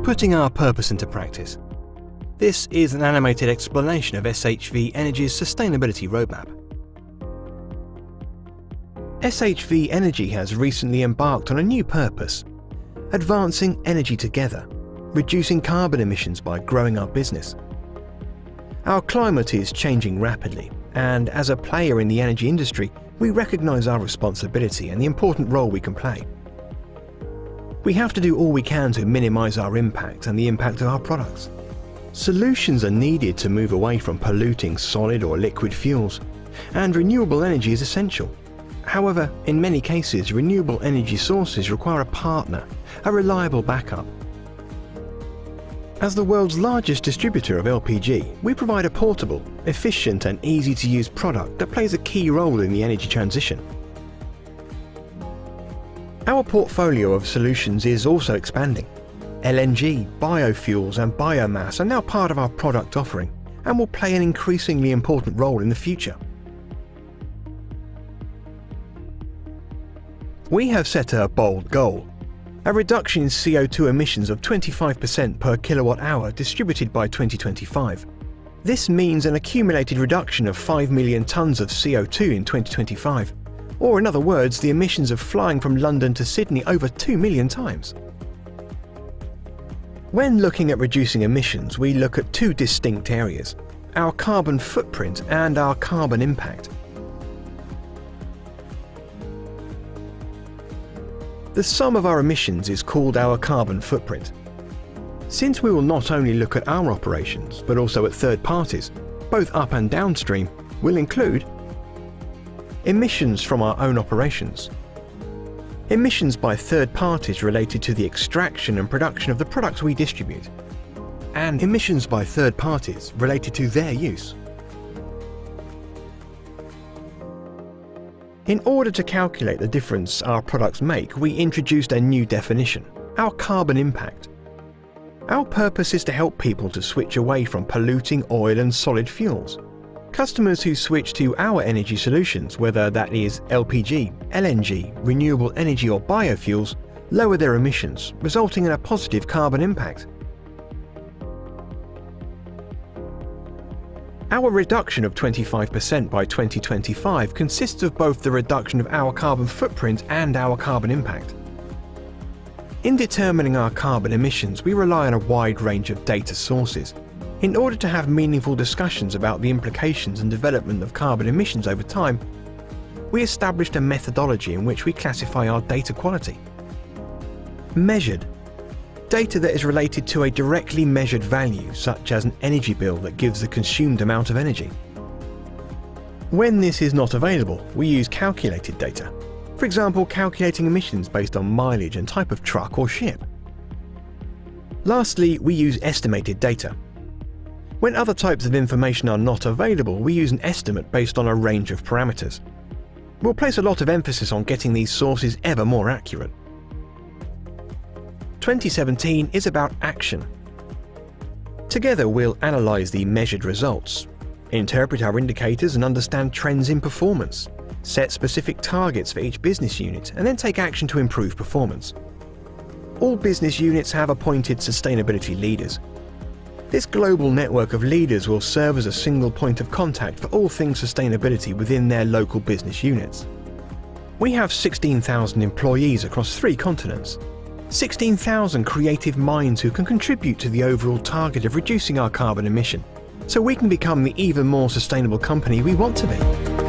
Putting our purpose into practice. This is an animated explanation of SHV Energy's sustainability roadmap. SHV Energy has recently embarked on a new purpose: advancing energy together, reducing carbon emissions by growing our business. Our climate is changing rapidly, and as a player in the energy industry, we recognise our responsibility and the important role we can play. We have to do all we can to minimise our impact and the impact of our products. Solutions are needed to move away from polluting solid or liquid fuels, and renewable energy is essential. However, in many cases, renewable energy sources require a partner, a reliable backup. As the world's largest distributor of LPG, we provide a portable, efficient and easy-to-use product that plays a key role in the energy transition. Our portfolio of solutions is also expanding. LNG, biofuels and biomass are now part of our product offering and will play an increasingly important role in the future. We have set a bold goal: a reduction in CO2 emissions of 25% per kilowatt-hour distributed by 2025. This means an accumulated reduction of 5 million tonnes of CO2 in 2025, or in other words, the emissions of flying from London to Sydney over 2 million times. When looking at reducing emissions, we look at two distinct areas: our carbon footprint and our carbon impact. The sum of our emissions is called our carbon footprint. Since we will not only look at our operations, but also at third parties, both up and downstream, we'll include emissions from our own operations, emissions by third parties related to the extraction and production of the products we distribute, and emissions by third parties related to their use. In order to calculate the difference our products make, we introduced a new definition: our carbon impact. Our purpose is to help people to switch away from polluting oil and solid fuels. Customers who switch to our energy solutions, whether that is LPG, LNG, renewable energy or biofuels, lower their emissions, resulting in a positive carbon impact. Our reduction of 25% by 2025 consists of both the reduction of our carbon footprint and our carbon impact. In determining our carbon emissions, we rely on a wide range of data sources. In order to have meaningful discussions about the implications and development of carbon emissions over time, we established a methodology in which we classify our data quality. Measured: data that is related to a directly measured value, such as an energy bill that gives the consumed amount of energy. When this is not available, we use calculated data. For example, calculating emissions based on mileage and type of truck or ship. Lastly, we use estimated data. When other types of information are not available, we use an estimate based on a range of parameters. We'll place a lot of emphasis on getting these sources ever more accurate. 2017 is about action. Together we'll analyse the measured results, interpret our indicators and understand trends in performance, set specific targets for each business unit, and then take action to improve performance. All business units have appointed sustainability leaders. This global network of leaders will serve as a single point of contact for all things sustainability within their local business units. We have 16,000 employees across 3 continents. 16,000 creative minds who can contribute to the overall target of reducing our carbon emission, so we can become the even more sustainable company we want to be.